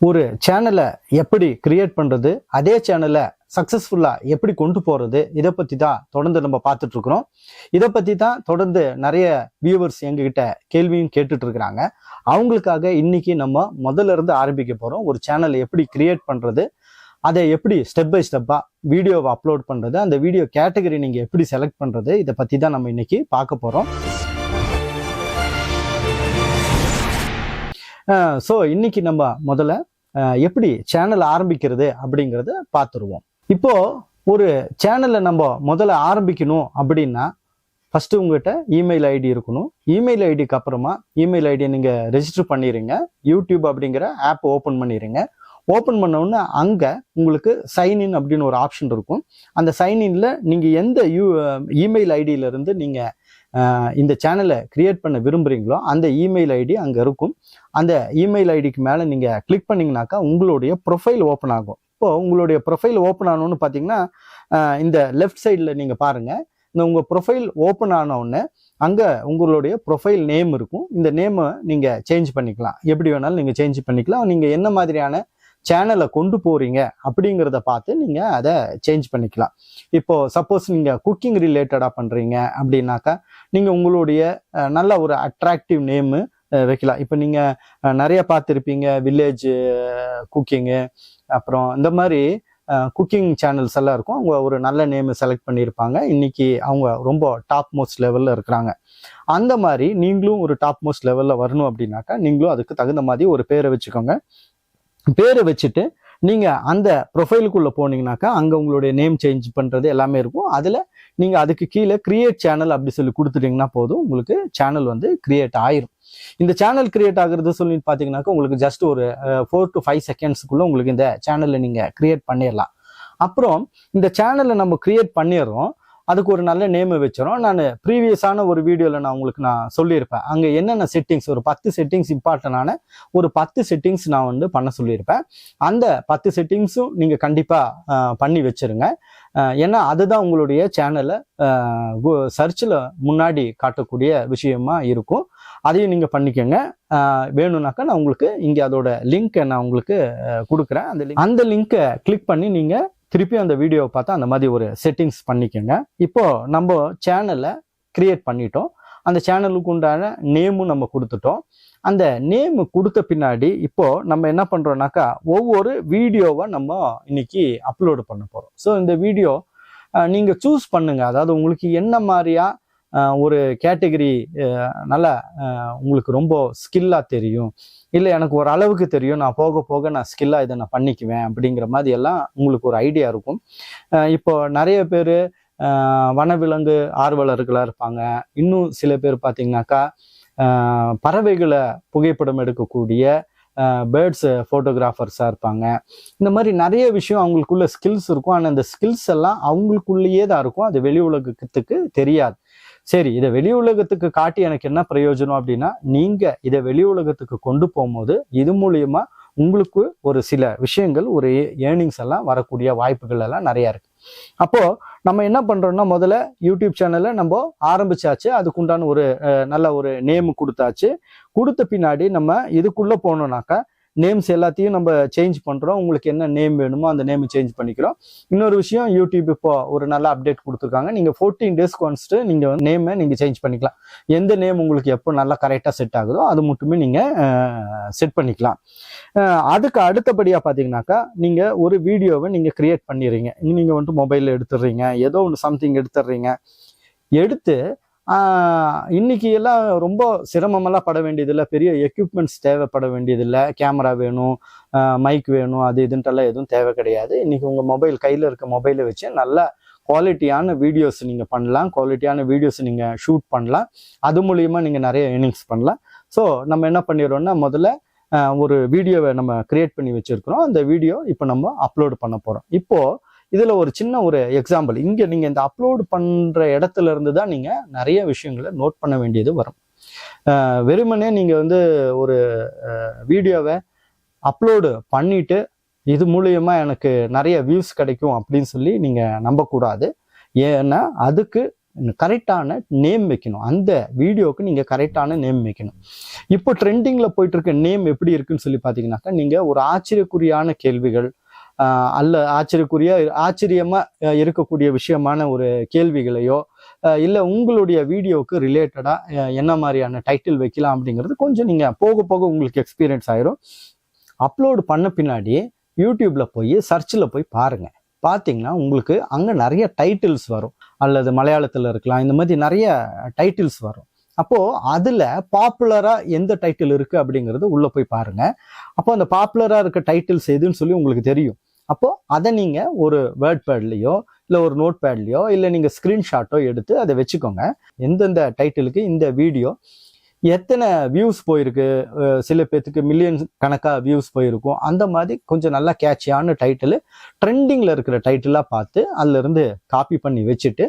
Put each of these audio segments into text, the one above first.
ஒரு சேனலை எப்படி கிரியேட் பண்றது, அதே சேனலை சக்சஸ்ஃபுல்லா எப்படி கொண்டு போறது, இதை பத்தி தான் தொடர்ந்து நம்ம பார்த்துட்டு இருக்கிறோம். இதை பத்தி தான் தொடர்ந்து நிறைய வியூவர்ஸ் எங்ககிட்ட கேள்வியும் கேட்டுட்டு இருக்கிறாங்க. அவங்களுக்காக இன்னைக்கு நம்ம முதல்ல இருந்து ஆரம்பிக்க போறோம். ஒரு சேனலை எப்படி கிரியேட் பண்றது, அதை எப்படி ஸ்டெப் பை ஸ்டெப்பா வீடியோவை அப்லோட் பண்றது, அந்த வீடியோ கேட்டகரி நீங்க எப்படி செலக்ட் பண்றது, இதை பத்தி தான் நம்ம இன்னைக்கு பார்க்க போறோம். ஸோ இன்னைக்கு நம்ம முதல்ல எப்படி சேனல் ஆரம்பிக்கிறது அப்படிங்கிறத பார்த்துருவோம். இப்போ ஒரு சேனலை நம்ம முதல்ல ஆரம்பிக்கணும் அப்படின்னா ஃபர்ஸ்ட் உங்ககிட்ட இமெயில் ஐடி இருக்கணும். இமெயில் ஐடிக்கு அப்புறமா இமெயில் ஐடியை நீங்க ரெஜிஸ்டர் பண்ணிடுங்க. யூடியூப் அப்படிங்கிற ஆப் ஓப்பன் பண்ணிடுங்க. ஓப்பன் பண்ண உடனே அங்கே உங்களுக்கு சைன்இன் அப்படின்னு ஒரு ஆப்ஷன் இருக்கும். அந்த சைன்இன்ல நீங்கள் எந்த இமெயில் ஐடியிலிருந்து நீங்கள் இந்த சேனலை கிரியேட் பண்ண விரும்புகிறீங்களோ அந்த இமெயில் ஐடி அங்கே இருக்கும். அந்த இமெயில் ஐடிக்கு மேலே நீங்கள் கிளிக் பண்ணிங்கனாக்கா உங்களுடைய ப்ரொஃபைல் ஓப்பன் ஆகும். இப்போது உங்களுடைய ப்ரொஃபைல் ஓப்பன் ஆனோன்னு பார்த்தீங்கன்னா இந்த லெஃப்ட் சைடில் நீங்கள் பாருங்கள். இந்த உங்கள் ப்ரொஃபைல் ஓப்பன் ஆனவுடனே அங்கே உங்களுடைய ப்ரொஃபைல் நேம் இருக்கும். இந்த நேமை நீங்கள் சேஞ்ச் பண்ணிக்கலாம். எப்படி வேணாலும் நீங்கள் சேஞ்ச் பண்ணிக்கலாம். நீங்கள் என்ன மாதிரியான சேனலை கொண்டு போறீங்க அப்படிங்கிறத பார்த்து நீங்க அதை சேஞ்ச் பண்ணிக்கலாம். இப்போ சப்போஸ் நீங்க குக்கிங் ரிலேட்டடா பண்றீங்க அப்படின்னாக்கா நீங்க உங்களுடைய நல்ல ஒரு அட்ராக்டிவ் நேமு வைக்கலாம். இப்போ நீங்க நிறைய பார்த்துருப்பீங்க, வில்லேஜ் குக்கிங்கு, அப்புறம் இந்த மாதிரி குக்கிங் சேனல்ஸ் எல்லாம் இருக்கும். அவங்க ஒரு நல்ல நேம் செலக்ட் பண்ணியிருப்பாங்க. இன்னைக்கு அவங்க ரொம்ப டாப் மோஸ்ட் லெவல்ல இருக்கிறாங்க. அந்த மாதிரி நீங்களும் ஒரு டாப் மோஸ்ட் லெவல்ல வரணும் அப்படின்னாக்கா நீங்களும் அதுக்கு தகுந்த மாதிரி ஒரு பேரை வச்சுக்கோங்க. பேரை வச்சுட்டு நீங்க அந்த ப்ரொஃபைலுக்குள்ள போனீங்கன்னாக்கா அங்க உங்களுடைய நேம் சேஞ்ச் பண்றது எல்லாமே இருக்கும். அதுல நீங்க அதுக்கு கீழே கிரியேட் சேனல் அப்படி சொல்லி கொடுத்துட்டீங்கன்னா போதும், உங்களுக்கு சேனல் வந்து கிரியேட் ஆயிரும். இந்த சேனல் கிரியேட் ஆகுறது சொல்லி பாத்தீங்கன்னாக்கா உங்களுக்கு ஜஸ்ட் ஒரு 4 to 5 செகண்ட்ஸ்க்குள்ள உங்களுக்கு இந்த சேனலை நீங்க கிரியேட் பண்ணிடலாம். அப்புறம் இந்த சேனலை நம்ம கிரியேட் பண்ணிடுறோம், அதுக்கு ஒரு நல்ல நேமை வச்சிடும். நான் ப்ரீவியஸான ஒரு வீடியோவில் நான் சொல்லியிருப்பேன். அங்கே என்னென்ன செட்டிங்ஸ், ஒரு 10 செட்டிங்ஸ் இம்பார்ட்டண்டான ஒரு 10 செட்டிங்ஸ் நான் வந்து பண்ண சொல்லியிருப்பேன். அந்த 10 செட்டிங்ஸும் நீங்கள் கண்டிப்பாக பண்ணி வச்சிருங்க. ஏன்னா அதுதான் உங்களுடைய சேனலை சர்ச்சில் முன்னாடி காட்டக்கூடிய விஷயமா இருக்கும். அதையும் நீங்கள் பண்ணிக்கோங்க. வேணும்னாக்கா நான் உங்களுக்கு இங்கே அதோட லிங்க்கை நான் உங்களுக்கு கொடுக்குறேன். அந்த லிங்கை கிளிக் பண்ணி நீங்கள் திருப்பி அந்த வீடியோவை பார்த்தா அந்த மாதிரி ஒரு செட்டிங்ஸ் பண்ணிக்கோங்க. இப்போ நம்ம சேனலை கிரியேட் பண்ணிட்டோம். அந்த சேனலுக்கு உண்டான நேமும் நம்ம கொடுத்துட்டோம். அந்த நேம் கொடுத்த பின்னாடி இப்போ நம்ம என்ன பண்றோம்னாக்கா ஒவ்வொரு வீடியோவை நம்ம இன்னைக்கு அப்லோடு பண்ண போறோம். ஸோ இந்த வீடியோ நீங்க சூஸ் பண்ணுங்க. அதாவது உங்களுக்கு என்ன மாதிரியா ஒரு கேட்டகரி நல்லா உங்களுக்கு ரொம்ப ஸ்கில்லா தெரியும், இல்லை எனக்கு ஒரு அளவுக்கு தெரியும், நான் போக போக நான் ஸ்கில்லா இதை நான் பண்ணிக்குவேன் அப்படிங்கிற மாதிரி எல்லாம் உங்களுக்கு ஒரு ஐடியா இருக்கும். இப்போ நிறைய பேர் வனவிலங்கு ஆர்வலர்களா இருப்பாங்க. இன்னும் சில பேர் பார்த்தீங்கன்னாக்கா பறவைகளை புகைப்படம் எடுக்கக்கூடிய பேர்ட்ஸ் ஃபோட்டோகிராஃபர்ஸாக இருப்பாங்க. இந்த மாதிரி நிறைய விஷயம் அவங்களுக்குள்ள ஸ்கில்ஸ் இருக்கும். ஆனால் அந்த ஸ்கில்ஸ் எல்லாம் அவங்களுக்குள்ளேயே தான் இருக்கும், அது வெளி உலகத்துக்கு தெரியாது. சரி, இதை வெளி உலகத்துக்கு காட்டி எனக்கு என்ன பிரயோஜனம் அப்படின்னா, நீங்க இதை வெளி உலகத்துக்கு கொண்டு போகும்போது இது மூலியமா உங்களுக்கு ஒரு சில விஷயங்கள், ஒரு ஏர்னிங்ஸ் எல்லாம் வரக்கூடிய வாய்ப்புகள் எல்லாம் நிறைய இருக்கு. அப்போ நம்ம என்ன பண்றோம்னா, முதல்ல யூடியூப் சேனலை நம்ம ஆரம்பிச்சாச்சு, அதுக்குண்டான ஒரு நல்ல ஒரு நேம் கொடுத்தாச்சு. கொடுத்த பின்னாடி நம்ம இதுக்குள்ள போனோம்னாக்கா நேம்ஸ் எல்லாத்தையும் நம்ம சேஞ்ச் பண்றோம். உங்களுக்கு என்ன நேம் வேணுமோ அந்த நேம் சேஞ்ச் பண்ணிக்கிறோம். இன்னொரு விஷயம், யூடியூப் இப்போ ஒரு நல்ல அப்டேட் கொடுத்துருக்காங்க. நீங்க 14 டேஸ்க்கு ஒன்ஸ்ட்டு நீங்க நேமை நீங்க சேஞ்ச் பண்ணிக்கலாம். எந்த நேம் உங்களுக்கு எப்போ நல்லா கரெக்டா செட் ஆகுதோ அது மட்டுமே நீங்க செட் பண்ணிக்கலாம். அதுக்கு அடுத்தபடியா பாத்தீங்கன்னாக்கா நீங்க ஒரு வீடியோவை நீங்க கிரியேட் பண்ணிடுறீங்க. நீங்க வந்துட்டு மொபைல்ல எடுத்துடுறீங்க, ஏதோ ஒன்று சம்திங் எடுத்துடுறீங்க. எடுத்து இன்னைக்கு எல்லாம் ரொம்ப சிரமமெல்லாம் பட வேண்டியதில்லை, பெரிய எக்யூப்மெண்ட்ஸ் தேவைப்பட வேண்டியதில்லை. கேமரா வேணும், மைக் வேணும், அது இதுன்ட்டெல்லாம் எதுவும் தேவை கிடையாது. இன்னைக்கு உங்கள் மொபைல் கையில் இருக்க மொபைலை வச்சு நல்ல குவாலிட்டியான வீடியோஸ் நீங்கள் பண்ணலாம், குவாலிட்டியான வீடியோஸ் நீங்கள் ஷூட் பண்ணலாம். அது மூலியமாக நீங்கள் நிறைய ஏர்னிங்ஸ் பண்ணலாம். ஸோ நம்ம என்ன பண்ணிடுறோம்னா, முதல்ல ஒரு வீடியோவை நம்ம கிரியேட் பண்ணி வச்சுருக்கிறோம். அந்த வீடியோ இப்போ நம்ம அப்லோடு பண்ண போகிறோம். இப்போது இதுல ஒரு சின்ன ஒரு எக்ஸாம்பிள், இங்க நீங்க இந்த அப்லோட் பண்ற இடத்துல இருந்து தான் நீங்க நிறைய விஷயங்களை நோட் பண்ண வேண்டியது வரும். வெறுமனே நீங்க வந்து ஒரு வீடியோவை அப்லோடு பண்ணிட்டு இது மூலியமா எனக்கு நிறைய வியூஸ் கிடைக்கும் அப்படின்னு சொல்லி நீங்க நம்பக்கூடாது. ஏன்னா அதுக்கு கரெக்டான நேம் வைக்கணும். அந்த வீடியோவுக்கு நீங்கள் கரெக்டான நேம் வைக்கணும். இப்போ ட்ரெண்டிங்கில் போயிட்டு இருக்க நேம் எப்படி இருக்குன்னு சொல்லி பார்த்தீங்கன்னாக்கா, நீங்கள் ஒரு ஆச்சரியக்குறியான கேள்விகள் அல்ல ஆச்சரியமா இருக்கக்கூடிய விஷயமான ஒரு கேள்விகளையோ இல்லை உங்களுடைய வீடியோவுக்கு ரிலேட்டடாக என்ன மாதிரியான டைட்டில் வைக்கலாம் அப்படிங்கிறது கொஞ்சம் நீங்கள் போக போக உங்களுக்கு எக்ஸ்பீரியன்ஸ் ஆயிரும். அப்லோடு பண்ண பின்னாடி யூடியூப்பில் போய் சர்ச்சில் போய் பாருங்கள். பார்த்தீங்கன்னா உங்களுக்கு அங்கே நிறைய டைட்டில்ஸ் வரும், அல்லது மலையாளத்தில் இருக்கலாம், இந்த மாதிரி நிறைய டைட்டில்ஸ் வரும். அப்போது அதில் பாப்புலராக எந்த டைட்டில் இருக்குது அப்படிங்கிறது உள்ளே போய் பாருங்கள். அப்போ அந்த பாப்புலராக இருக்க டைட்டில்ஸ் எதுன்னு சொல்லி உங்களுக்கு தெரியும். அப்போது அதை நீங்கள் ஒரு வேர்ட் பேட்லேயோ இல்லை ஒரு நோட் பேட்லேயோ இல்லை நீங்கள் ஸ்க்ரீன்ஷாட்டோ எடுத்து அதை வச்சுக்கோங்க. எந்தெந்த டைட்டிலுக்கு இந்த வீடியோ எத்தனை வியூஸ் போயிருக்கு, சில பேர்த்துக்கு மில்லியன் கணக்காக வியூஸ் போயிருக்கும், அந்த மாதிரி கொஞ்சம் நல்லா கேட்சியான டைட்டில், ட்ரெண்டிங்கில் இருக்கிற டைட்டிலாக பார்த்து அதிலிருந்து காப்பி பண்ணி வச்சுட்டு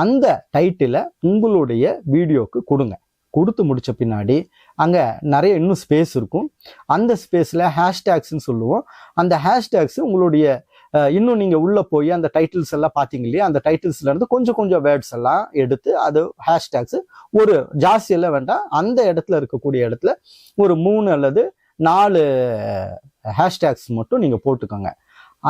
அந்த டைட்டிலை உங்களுடைய வீடியோவுக்கு கொடுங்க. கொடுத்து முடிச்ச பின்னாடி அங்கே நிறைய இன்னும் ஸ்பேஸ் இருக்கும். அந்த ஸ்பேஸில் ஹேஷ்டேக்ஸ்ன்னு சொல்லுவோம். அந்த ஹேஷ்டேக்ஸ் உங்களுடைய இன்னும் நீங்கள் உள்ளே போய் அந்த டைட்டில்ஸ் எல்லாம் பார்த்தீங்க இல்லையா, அந்த டைட்டில்ஸ்லேருந்து கொஞ்சம் வேர்ட்ஸ் எல்லாம் எடுத்து அது ஹேஷ்டேக்ஸ் ஒரு ஜாஸ்தி எல்லாம் வேண்டாம், அந்த இடத்துல இருக்கக்கூடிய இடத்துல ஒரு 3 அல்லது 4 ஹேஷ்டேக்ஸ் மட்டும் நீங்கள் போட்டுக்கோங்க.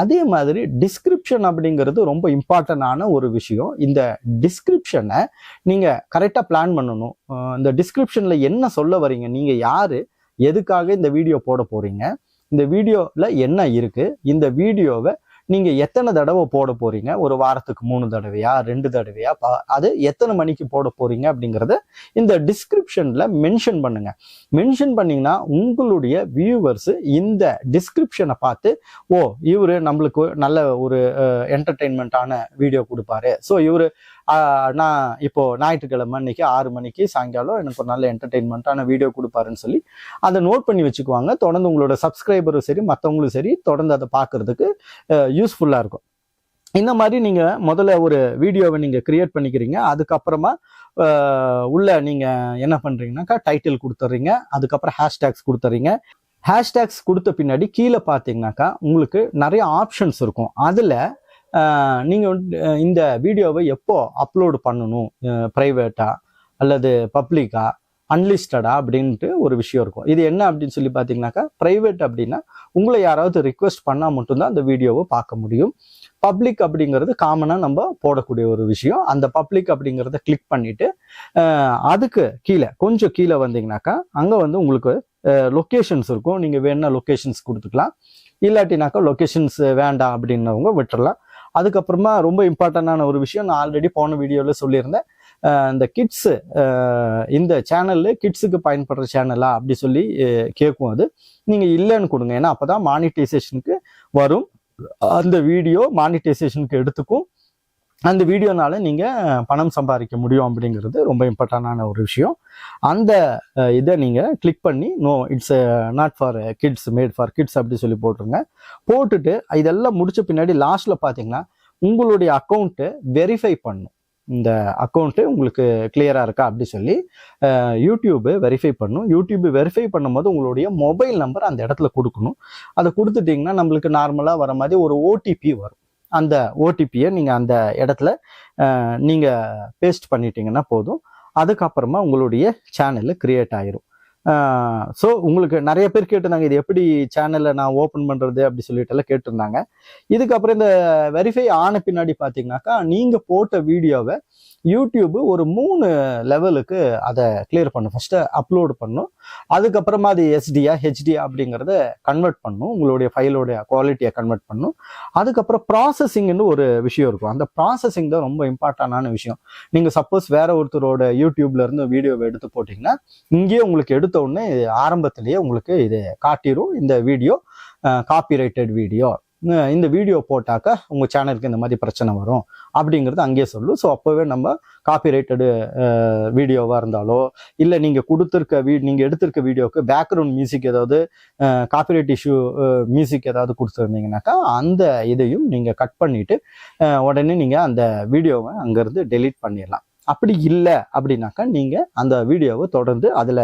அதே மாதிரி டிஸ்கிரிப்ஷன் அப்படிங்கிறது ரொம்ப இம்பார்ட்டண்டான ஒரு விஷயம். இந்த டிஸ்கிரிப்ஷனை நீங்கள் கரெக்டாக பிளான் பண்ணணும். இந்த டிஸ்கிரிப்ஷனில் என்ன சொல்ல வரீங்க, நீங்கள் யார், எதுக்காக இந்த வீடியோ போட போகிறீங்க, இந்த வீடியோவில் என்ன இருக்குது, இந்த வீடியோவை நீங்கள் எத்தனை தடவை போட போகிறீங்க, ஒரு வாரத்துக்கு 3 தடவையா 2 தடவையா, அது எத்தனை மணிக்கு போட போகிறீங்க அப்படிங்கிறத இந்த டிஸ்கிரிப்ஷனில் மென்ஷன் பண்ணுங்கள். மென்ஷன் பண்ணிங்கன்னா உங்களுடைய வியூவர்ஸு இந்த டிஸ்கிரிப்ஷனை பார்த்து, ஓ இவர் நம்மளுக்கு நல்ல ஒரு என்டர்டெயின்மெண்ட்டான வீடியோ கொடுப்பாரு, ஸோ இவர் நான் இப்போ ஞாயிற்றுக்கிழமை அன்னைக்கு 6 மணிக்கு சாயங்காலம் எனக்கு ஒரு நல்ல என்டர்டெயின்மெண்ட்டான வீடியோ கொடுப்பாருன்னு சொல்லி அதை நோட் பண்ணி வச்சுக்குவாங்க. தொடர்ந்து உங்களோட சப்ஸ்கிரைபரும் சரி மற்றவங்களும் சரி தொடர்ந்து அதை பார்க்கறதுக்கு யூஸ்ஃபுல்லாக இருக்கும். இந்த மாதிரி நீங்கள் முதல்ல ஒரு வீடியோவை நீங்கள் கிரியேட் பண்ணிக்கிறீங்க. அதுக்கப்புறமா உள்ள நீங்கள் என்ன பண்ணுறீங்கன்னாக்கா டைட்டில் கொடுத்துட்றீங்க, அதுக்கப்புறம் ஹேஷ்டேக்ஸ் கொடுத்துறீங்க. ஹேஷ்டேக்ஸ் கொடுத்த பின்னாடி கீழே பார்த்தீங்கன்னாக்கா உங்களுக்கு நிறைய ஆப்ஷன்ஸ் இருக்கும். அதில் நீங்கள் இந்த வீடியோவை எப்போ அப்லோடு பண்ணணும், ப்ரைவேட்டா அல்லது பப்ளிக்கா அன்லிஸ்டடா அப்படின்ட்டு ஒரு விஷயம் இருக்கும். இது என்ன அப்படின்னு சொல்லி பார்த்தீங்கன்னாக்கா, ப்ரைவேட் அப்படின்னா உங்களை யாராவது ரிக்வெஸ்ட் பண்ணால் மட்டும்தான் அந்த வீடியோவை பார்க்க முடியும். பப்ளிக் அப்படிங்கிறது காமனாக நம்ம போடக்கூடிய ஒரு விஷயம். அந்த பப்ளிக் அப்படிங்கிறத கிளிக் பண்ணிவிட்டு அதுக்கு கொஞ்சம் கீழே வந்தீங்கன்னாக்கா அங்கே வந்து உங்களுக்கு லொக்கேஷன்ஸ் இருக்கும். நீங்கள் வேணும்னா லொக்கேஷன்ஸ் கொடுத்துக்கலாம், இல்லாட்டினாக்கா லொக்கேஷன்ஸ் வேண்டாம் அப்படின்னவங்க விட்டுறலாம். அதுக்கப்புறமா ரொம்ப இம்பார்ட்டண்டான ஒரு விஷயம், நான் ஆல்ரெடி போன வீடியோவில் சொல்லியிருந்தேன், இந்த கிட்ஸு இந்த சேனலில் கிட்ஸுக்கு பயன்படுற சேனலா அப்படி சொல்லி கேட்கும். அது நீங்கள் இல்லைன்னு கொடுங்க, ஏன்னா அப்போ தான் மானிட்டைசேஷனுக்கு வரும். அந்த வீடியோ மானிட்டைசேஷனுக்கு எடுத்துக்கும், அந்த வீடியோனால நீங்கள் பணம் சம்பாதிக்க முடியும் அப்படிங்கிறது ரொம்ப இம்பார்ட்டண்டான ஒரு விஷயம். அந்த இதை நீங்கள் கிளிக் பண்ணி no it's not for kids, made for kids அப்படி சொல்லி போட்டுருங்க. போட்டுட்டு இதெல்லாம் முடிச்ச பின்னாடி லாஸ்ட்டில் பார்த்தீங்கன்னா உங்களுடைய அக்கௌண்ட்டு வெரிஃபை பண்ணும். இந்த அக்கௌண்ட்டு உங்களுக்கு கிளியராக இருக்கா அப்படி சொல்லி யூடியூபு வெரிஃபை பண்ணும். யூடியூப் வெரிஃபை பண்ணும்போது உங்களுடைய மொபைல் நம்பர் அந்த இடத்துல கொடுக்கணும். அதை கொடுத்துட்டிங்கன்னா நம்மளுக்கு நார்மலாக வர மாதிரி ஒரு ஓடிபி வரும். அந்த ஓடிபியை நீங்கள் அந்த இடத்துல நீங்கள் பேஸ்ட் பண்ணிட்டீங்கன்னா போதும். அதுக்கப்புறமா உங்களுடைய சேனலு கிரியேட் ஆயிரும். ஸோ உங்களுக்கு நிறைய பேர் கேட்டிருந்தாங்க, இது எப்படி சேனலை நான் ஓப்பன் பண்ணுறது அப்படி சொல்லிட்டு எல்லாம் கேட்டிருந்தாங்க. இதுக்கப்புறம் இந்த வெரிஃபை ஆன பின்னாடி பார்த்தீங்கன்னாக்கா நீங்கள் போட்ட வீடியோவை யூடியூப் ஒரு 3 லெவலுக்கு அதை கிளியர் பண்ணும். ஃபஸ்ட்டு அப்லோடு பண்ணும், அதுக்கப்புறமா அது எஸ்டியா ஹெச்டியா அப்படிங்கிறத கன்வெர்ட் பண்ணும், உங்களுடைய ஃபைலோடைய குவாலிட்டியை கன்வெர்ட் பண்ணும். அதுக்கப்புறம் ப்ராசஸிங்னு ஒரு விஷயம் இருக்கும். அந்த ப்ராசஸிங் தான் ரொம்ப இம்பார்ட்டண்டான விஷயம். நீங்கள் சப்போஸ் வேற ஒருத்தரோட யூடியூப்ல இருந்து வீடியோவை எடுத்து போட்டிங்கன்னா இங்கேயே உங்களுக்கு எடுத்த உடனே ஆரம்பத்திலேயே உங்களுக்கு இது காட்டிடும், இந்த வீடியோ காப்பிரைட்டட் வீடியோ, இந்த வீடியோ போட்டாக்கா உங்கள் சேனலுக்கு இந்த மாதிரி பிரச்சனை வரும் அப்படிங்கிறது அங்கேயே சொல்லும். ஸோ அப்போவே நம்ம காப்பிரைட்டடு வீடியோவாக இருந்தாலோ இல்லை நீங்கள் எடுத்திருக்க வீடியோவுக்கு பேக்ரவுண்ட் மியூசிக் ஏதாவது காப்பிரைட் இஷ்யூ மியூசிக் ஏதாவது கொடுத்துருந்தீங்கன்னாக்கா அந்த இதையும் நீங்கள் கட் பண்ணிவிட்டு உடனே நீங்கள் அந்த வீடியோவை அங்கேருந்து டெலீட் பண்ணிடலாம். அப்படி இல்லை அப்படின்னாக்கா நீங்கள் அந்த வீடியோவை தொடர்ந்து அதில்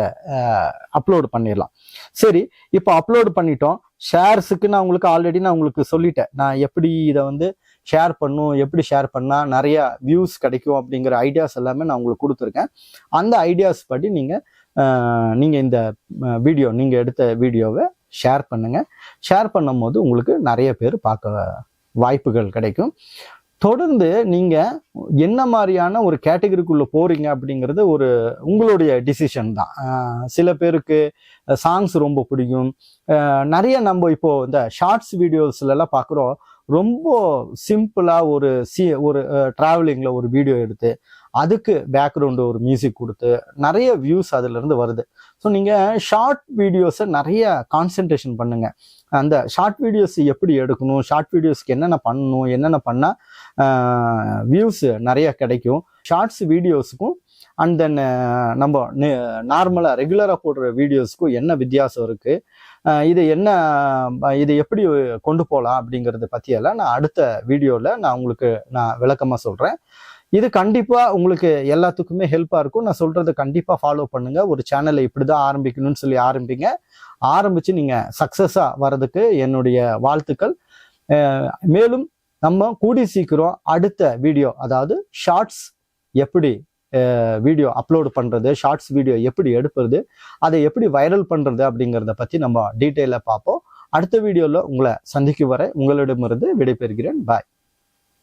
அப்லோடு பண்ணிடலாம். சரி, இப்போ அப்லோடு பண்ணிட்டோம். ஷேர்ஸுக்கு நான் உங்களுக்கு ஆல்ரெடி உங்களுக்கு சொல்லிட்டேன், நான் எப்படி இதை வந்து ஷேர் பண்ணும், எப்படி ஷேர் பண்ணால் நிறைய வியூஸ் கிடைக்கும் அப்படிங்கிற ஐடியாஸ் எல்லாமே நான் உங்களுக்கு கொடுத்துருக்கேன். அந்த ஐடியாஸ் படி நீங்கள் இந்த வீடியோ, நீங்கள் எடுத்த வீடியோவை ஷேர் பண்ணுங்கள். ஷேர் பண்ணும் போது உங்களுக்கு நிறைய பேர் பார்க்க வாய்ப்புகள் கிடைக்கும். தொடர்ந்து நீங்கள் என்ன மாதிரியான ஒரு கேட்டகரிக்குள்ளே போகிறீங்க அப்படிங்கிறது உங்களுடைய டிசிஷன் தான். சில பேருக்கு சாங்ஸ் ரொம்ப பிடிக்கும். நிறைய நம்ம இப்போது இந்த ஷார்ட்ஸ் வீடியோஸ்லாம் பார்க்குறோம், ரொம்ப சிம்பிளாக ஒரு ட்ராவலிங்கில் ஒரு வீடியோ எடுத்து அதுக்கு பேக்ரவுண்டு ஒரு மியூசிக் கொடுத்து நிறைய வியூஸ் அதுலேருந்து வருது. ஸோ நீங்கள் ஷார்ட் வீடியோஸை நிறைய கான்சன்ட்ரேஷன் பண்ணுங்கள். அந்த ஷார்ட் வீடியோஸ் எப்படி எடுக்கணும், ஷார்ட் வீடியோஸ்க்கு என்னென்ன பண்ணணும், என்னென்ன பண்ணால் வியூஸ் நிறைய கிடைக்கும், ஷார்ட்ஸ் வீடியோஸுக்கும் அண்ட் தென் நம்ம நார்மலாக ரெகுலராக போடுற வீடியோஸ்க்கும் என்ன வித்தியாசம் இருக்குது, இதை எப்படி கொண்டு போகலாம் அப்படிங்கிறத பற்றியெல்லாம் நான் அடுத்த வீடியோவில் உங்களுக்கு விளக்கமாக சொல்கிறேன். இது கண்டிப்பாக உங்களுக்கு எல்லாத்துக்குமே ஹெல்ப்பாக இருக்கும். நான் சொல்கிறத கண்டிப்பாக ஃபாலோ பண்ணுங்கள். ஒரு சேனலை இப்படி தான் ஆரம்பிக்கணும்னு சொல்லி ஆரம்பிங்க. ஆரம்பித்து நீங்கள் சக்ஸஸாக வர்றதுக்கு என்னுடைய வாழ்த்துக்கள். மேலும் நம்ம கூடி சீக்கிரம் அடுத்த வீடியோ, அதாவது ஷார்ட்ஸ் எப்படி வீடியோ அப்லோடு பண்ணுறது, ஷார்ட்ஸ் வீடியோ எப்படி எடுப்பது, அதை எப்படி வைரல் பண்ணுறது அப்படிங்கிறத பற்றி நம்ம டீட்டெயிலாக பார்ப்போம். அடுத்த வீடியோவில் உங்களை சந்திக்கும் வரை உங்களிடமிருந்து விடைபெறுகிறேன். பாய்.